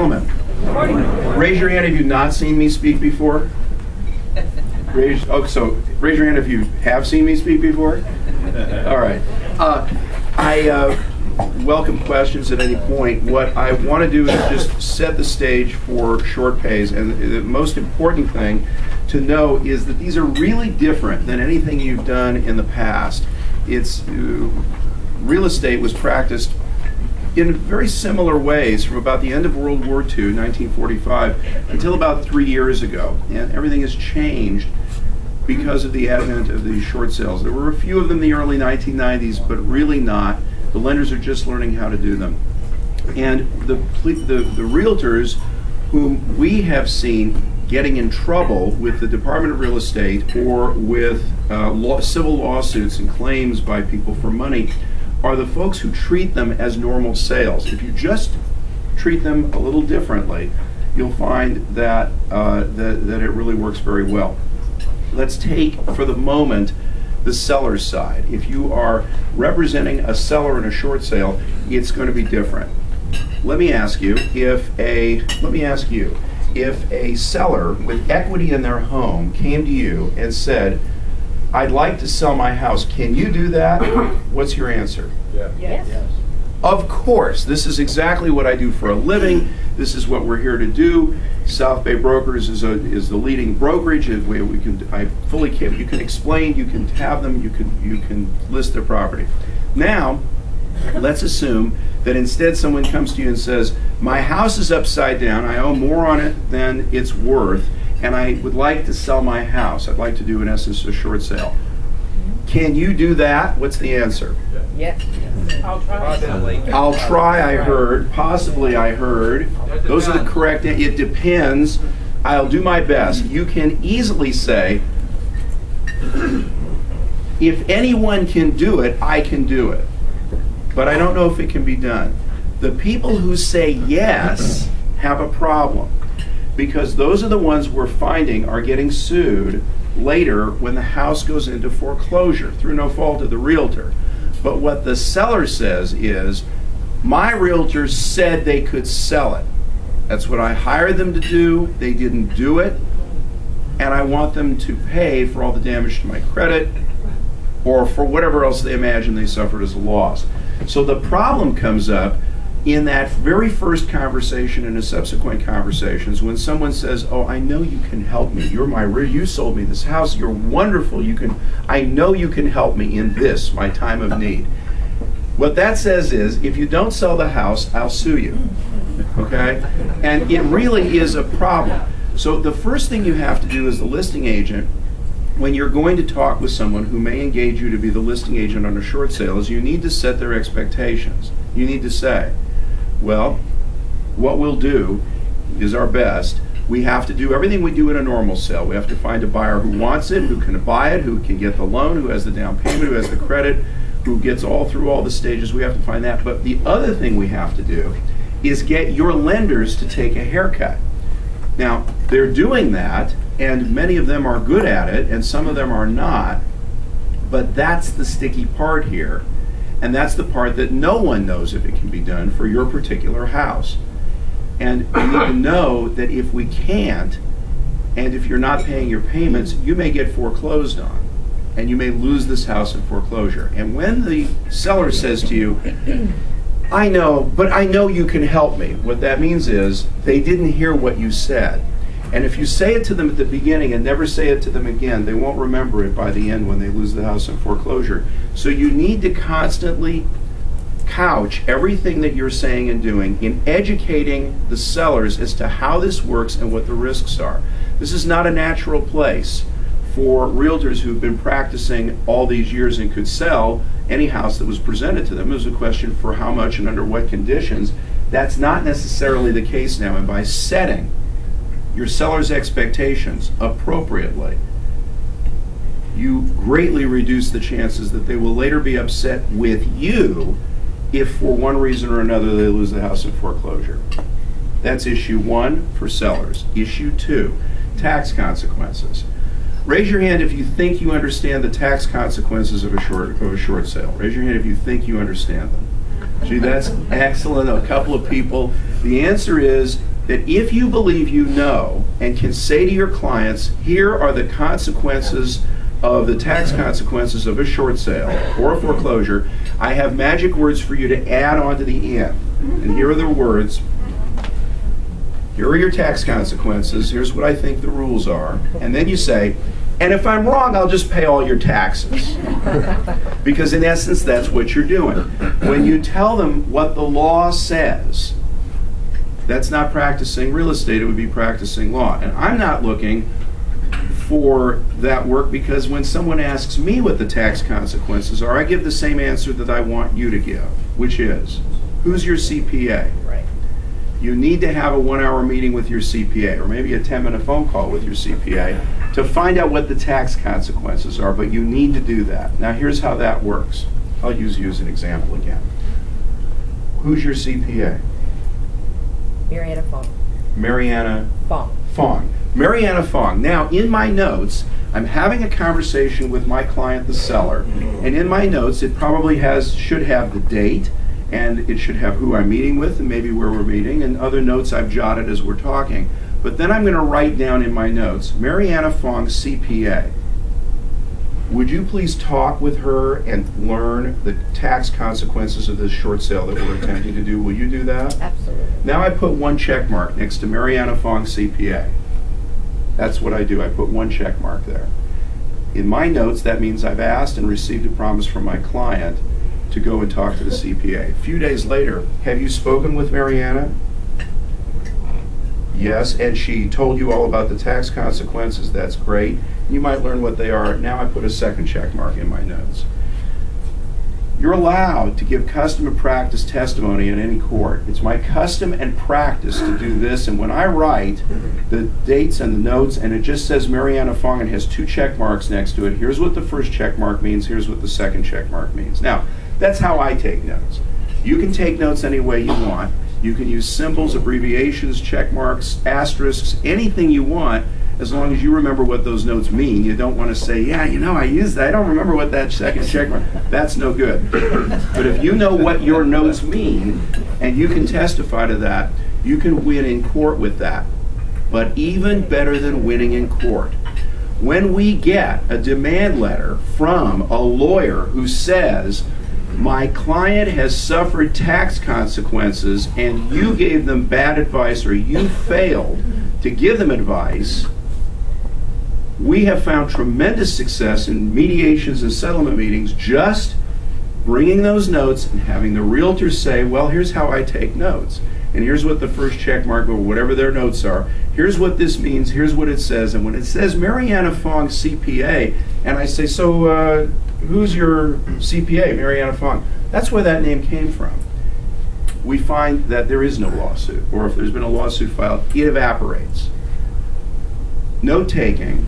Gentlemen, raise your hand if you've not seen me speak before. Raise your hand if you have seen me speak before. All right. I welcome questions at any point. What I want to do is just set the stage for short pays, and the most important thing to know is that these are really different than anything you've done in the past. Real estate was practiced in very similar ways from about the end of World War II, 1945, until about 3 years ago. And everything has changed because of the advent of these short sales. There were a few of them in the early 1990s, but really not. The lenders are just learning how to do them. And the realtors whom we have seen getting in trouble with the Department of Real Estate or with civil lawsuits and claims by people for money are the folks who treat them as normal sales. If you just treat them a little differently, you'll find that that it really works very well. Let's take, for the moment, the seller's side. If you are representing a seller in a short sale, it's going to be different. Let me ask you, if a seller with equity in their home came to you and said, "I'd like to sell my house. Can you do that?" What's your answer? Yeah. Yes. Of course. This is exactly what I do for a living. This is what we're here to do. South Bay Brokers is the leading brokerage. You can explain. You can have them. You can list their property. Now, let's assume that instead someone comes to you and says, "My house is upside down. I owe more on it than it's worth, and I would like to sell my house. I'd like to do, in essence, a short sale. Can you do that?" What's the answer? Yes. I'll try. Possibly. I'll try, I heard. Possibly, I heard. Those are the correct. It depends. I'll do my best. You can easily say, if anyone can do it, I can do it. But I don't know if it can be done. The people who say yes have a problem, because those are the ones we're finding are getting sued later when the house goes into foreclosure through no fault of the realtor. But what the seller says is, my realtor said they could sell it. That's what I hired them to do. They didn't do it, and I want them to pay for all the damage to my credit or for whatever else they imagine they suffered as a loss. So the problem comes up in that very first conversation and in subsequent conversations when someone says, "Oh, I know you can help me. You sold me this house. You're wonderful. I know you can help me in this, my time of need." What that says is, if you don't sell the house, I'll sue you. Okay? And it really is a problem. So the first thing you have to do as the listing agent, when you're going to talk with someone who may engage you to be the listing agent on a short sale, is you need to set their expectations. You need to say, well, what we'll do is our best. We have to do everything we do in a normal sale. We have to find a buyer who wants it, who can buy it, who can get the loan, who has the down payment, who has the credit, who gets through all the stages. We have to find that. But the other thing we have to do is get your lenders to take a haircut. Now, they're doing that, and many of them are good at it, and some of them are not. But that's the sticky part here. And that's the part that no one knows if it can be done for your particular house. And you need to know that if we can't, and if you're not paying your payments, you may get foreclosed on. And you may lose this house in foreclosure. And when the seller says to you, "I know, but I know you can help me," what that means is they didn't hear what you said. And if you say it to them at the beginning and never say it to them again, they won't remember it by the end when they lose the house in foreclosure. So you need to constantly couch everything that you're saying and doing in educating the sellers as to how this works and what the risks are. This is not a natural place for realtors who've been practicing all these years and could sell any house that was presented to them. It was a question for how much and under what conditions. That's not necessarily the case now. And by setting your seller's expectations appropriately, you greatly reduce the chances that they will later be upset with you if for one reason or another they lose the house in foreclosure. That's issue one for sellers. Issue two, tax consequences. Raise your hand if you think you understand the tax consequences of a short sale. Raise your hand if you think you understand them. Gee, that's excellent. A couple of people. The answer is that if you believe you know and can say to your clients, here are the consequences of the tax consequences of a short sale or a foreclosure, I have magic words for you to add on to the end. And here are the words. Here are your tax consequences. Here's what I think the rules are. And then you say, and if I'm wrong, I'll just pay all your taxes. Because in essence, that's what you're doing. When you tell them what the law says, that's not practicing real estate, it would be practicing law. And I'm not looking for that work, because when someone asks me what the tax consequences are, I give the same answer that I want you to give, which is, who's your CPA? Right. You need to have a 1-hour meeting with your CPA, or maybe a 10-minute phone call with your CPA to find out what the tax consequences are, but you need to do that. Now here's how that works. I'll use you as an example again. Who's your CPA? Mariana Fong. Mariana Fong. Fong. Mariana Fong. Now, in my notes, I'm having a conversation with my client, the seller, and in my notes, it probably should have the date, and it should have who I'm meeting with, and maybe where we're meeting, and other notes I've jotted as we're talking. But then I'm going to write down in my notes, Mariana Fong, CPA. Would you please talk with her and learn the tax consequences of this short sale that we're attempting to do? Will you do that? Absolutely. Now I put one check mark next to Mariana Fong, CPA. That's what I do. I put one check mark there. In my notes, that means I've asked and received a promise from my client to go and talk to the CPA. A few days later, have you spoken with Mariana? Yes, and she told you all about the tax consequences. That's great. You might learn what they are. Now I put a second check mark in my notes. You're allowed to give custom and practice testimony in any court. It's my custom and practice to do this, and when I write the dates and the notes, and it just says Mariana Fong and has 2 check marks next to it, here's what the first check mark means, here's what the second check mark means. Now, that's how I take notes. You can take notes any way you want. You can use symbols, abbreviations, check marks, asterisks, anything you want, as long as you remember what those notes mean. You don't want to say, yeah, you know, I used that. I don't remember what that second check mark. That's no good. But if you know what your notes mean, and you can testify to that, you can win in court with that. But even better than winning in court, when we get a demand letter from a lawyer who says, my client has suffered tax consequences and you gave them bad advice or you failed to give them advice, we have found tremendous success in mediations and settlement meetings just bringing those notes and having the realtor say, well, here's how I take notes. And here's what the first check mark or whatever their notes are. Here's what this means. Here's what it says. And when it says Mariana Fong CPA, and I say, so who's your CPA, Mariana Fong? That's where that name came from. We find that there is no lawsuit, or if there's been a lawsuit filed, it evaporates. Note taking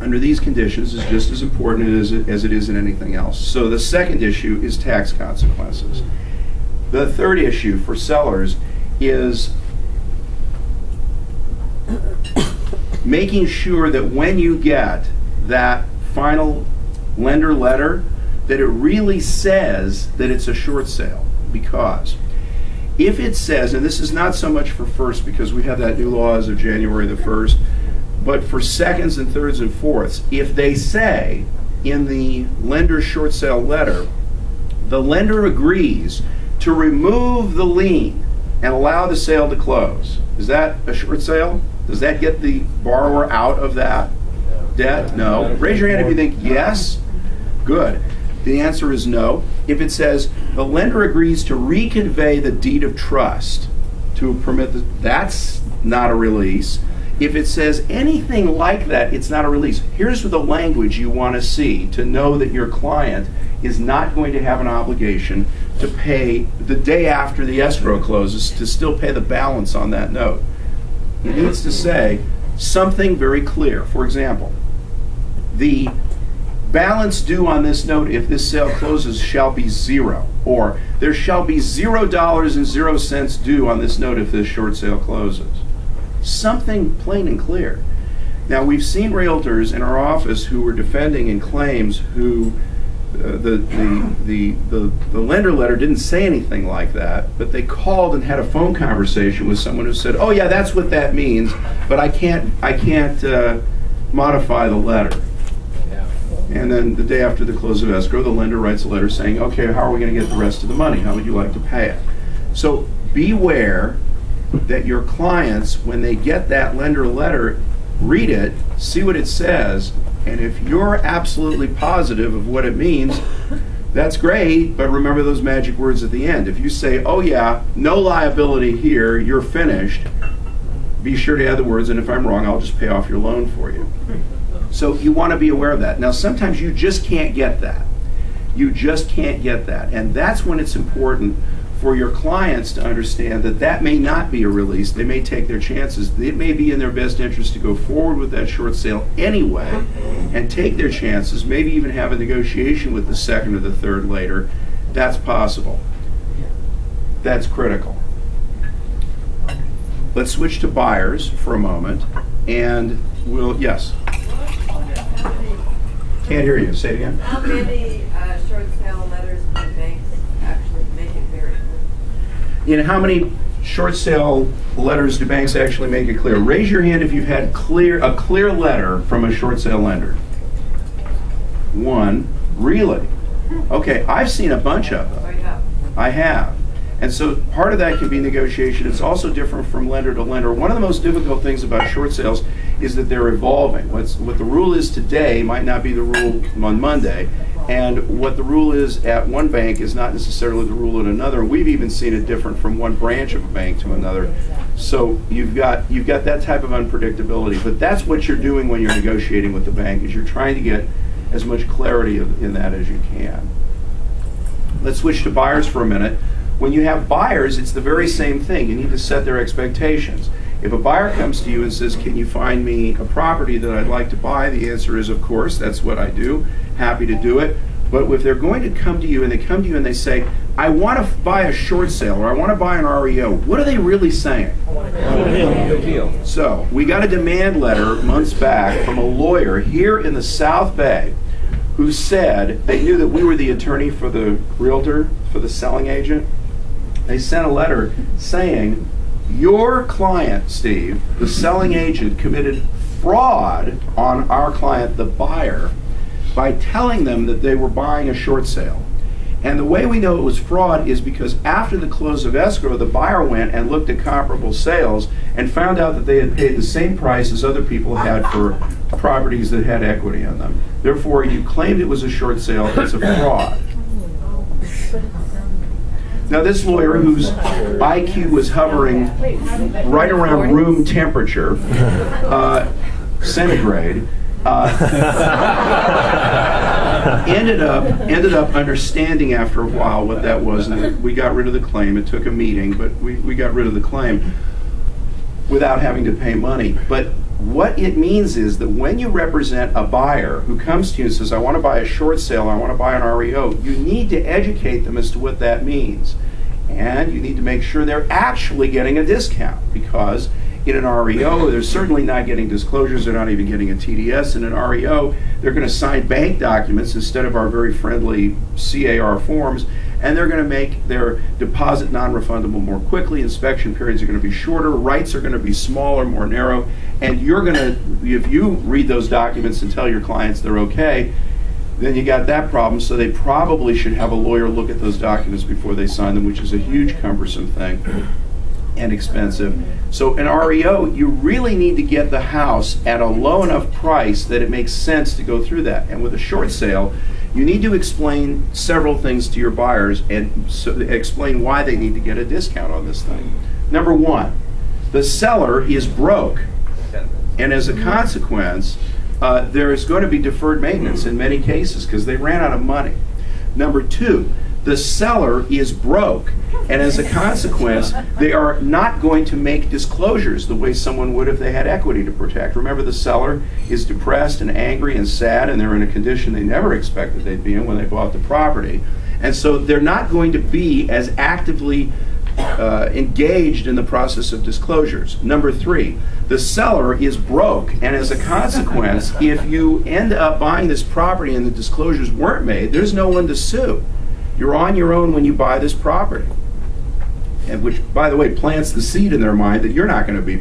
under these conditions is just as important as it is in anything else. So the second issue is tax consequences. The third issue for sellers is making sure that when you get that final lender letter, that it really says that it's a short sale. Because if it says, and this is not so much for first because we have that new law as of January the 1st, but for seconds and thirds and fourths, if they say in the lender's short sale letter, the lender agrees to remove the lien and allow the sale to close, is that a short sale? Does that get the borrower out of that debt? No. Raise your hand if you think yes. Good. The answer is no. If it says the lender agrees to reconvey the deed of trust to permit that's not a release. If it says anything like that, it's not a release. Here's the language you want to see to know that your client is not going to have an obligation to pay the day after the escrow closes to still pay the balance on that note. It needs to say something very clear. For example, the balance due on this note if this sale closes shall be 0, or there shall be $0.00 due on this note if this short sale closes. Something plain and clear. Now, we've seen realtors in our office who were defending in claims who the lender letter didn't say anything like that, but they called and had a phone conversation with someone who said, "Oh yeah, that's what that means, but I can't modify the letter." And then the day after the close of escrow, the lender writes a letter saying, "Okay, how are we going to get the rest of the money? How would you like to pay it?" So beware that your clients, when they get that lender letter, read it, see what it says, and if you're absolutely positive of what it means, that's great, but remember those magic words at the end. If you say, "Oh yeah, no liability here, you're finished," be sure to add the words, "and if I'm wrong, I'll just pay off your loan for you." So you want to be aware of that. Now sometimes you just can't get that. You just can't get that. And that's when it's important for your clients to understand that that may not be a release. They may take their chances. It may be in their best interest to go forward with that short sale anyway and take their chances, maybe even have a negotiation with the second or the third later. That's possible. That's critical. Let's switch to buyers for a moment, and yes? Can't hear you. Say it again. How many short sale letters do banks actually make it very clear? How many short sale letters do banks actually make it clear? Raise your hand if you've had a clear letter from a short sale lender. One. Really? Okay, I've seen a bunch of them. Oh, you have? I have. And so part of that can be negotiation. It's also different from lender to lender. One of the most difficult things about short sales is that they're evolving. What the rule is today might not be the rule on Monday, and what the rule is at one bank is not necessarily the rule at another. We've even seen it different from one branch of a bank to another. So you've got that type of unpredictability. But that's what you're doing when you're negotiating with the bank, is you're trying to get as much clarity in that as you can. Let's switch to buyers for a minute. When you have buyers, it's the very same thing. You need to set their expectations. If a buyer comes to you and says, "Can you find me a property that I'd like to buy?" the answer is, of course, that's what I do. Happy to do it. But if they're going to come to you and they say, "I want to buy a short sale," or "I want to buy an REO," what are they really saying? Good deal. So we got a demand letter months back from a lawyer here in the South Bay who said they knew that we were the attorney for the realtor, for the selling agent. They sent a letter saying, "Your client, Steve, the selling agent, committed fraud on our client, the buyer, by telling them that they were buying a short sale." And the way we know it was fraud is because after the close of escrow, the buyer went and looked at comparable sales and found out that they had paid the same price as other people had for properties that had equity in them. Therefore, you claimed it was a short sale, it's a fraud. Now this lawyer, whose IQ was hovering right around room temperature, centigrade, ended up understanding after a while what that was, and we got rid of the claim. It took a meeting, but we got rid of the claim without having to pay money. But what it means is that when you represent a buyer who comes to you and says, "I want to buy a short sale, I want to buy an REO," you need to educate them as to what that means. And you need to make sure they're actually getting a discount, because in an REO, they're certainly not getting disclosures, they're not even getting a TDS. In an REO, they're going to sign bank documents instead of our very friendly CAR forms, and they're going to make their deposit non-refundable more quickly. Inspection periods are going to be shorter, rights are going to be smaller, more narrow, and you're going to, if you read those documents and tell your clients they're okay, then you got that problem. So they probably should have a lawyer look at those documents before they sign them, which is a huge cumbersome thing and expensive. So an REO, you really need to get the house at a low enough price that it makes sense to go through that. And with a short sale, you need to explain several things to your buyers and explain why they need to get a discount on this thing. Number one, the seller is broke, and as a consequence, there is going to be deferred maintenance in many cases because they ran out of money. Number two, the seller is broke, and as a consequence, they are not going to make disclosures the way someone would if they had equity to protect. Remember, the seller is depressed and angry and sad, and they're in a condition they never expected they'd be in when they bought the property. And so they're not going to be as actively engaged in the process of disclosures. Number 3, the seller is broke, and as a consequence, if you end up buying this property and the disclosures weren't made, there's no one to sue. You're on your own when you buy this property. And which, by the way, plants the seed in their mind that you're not going to be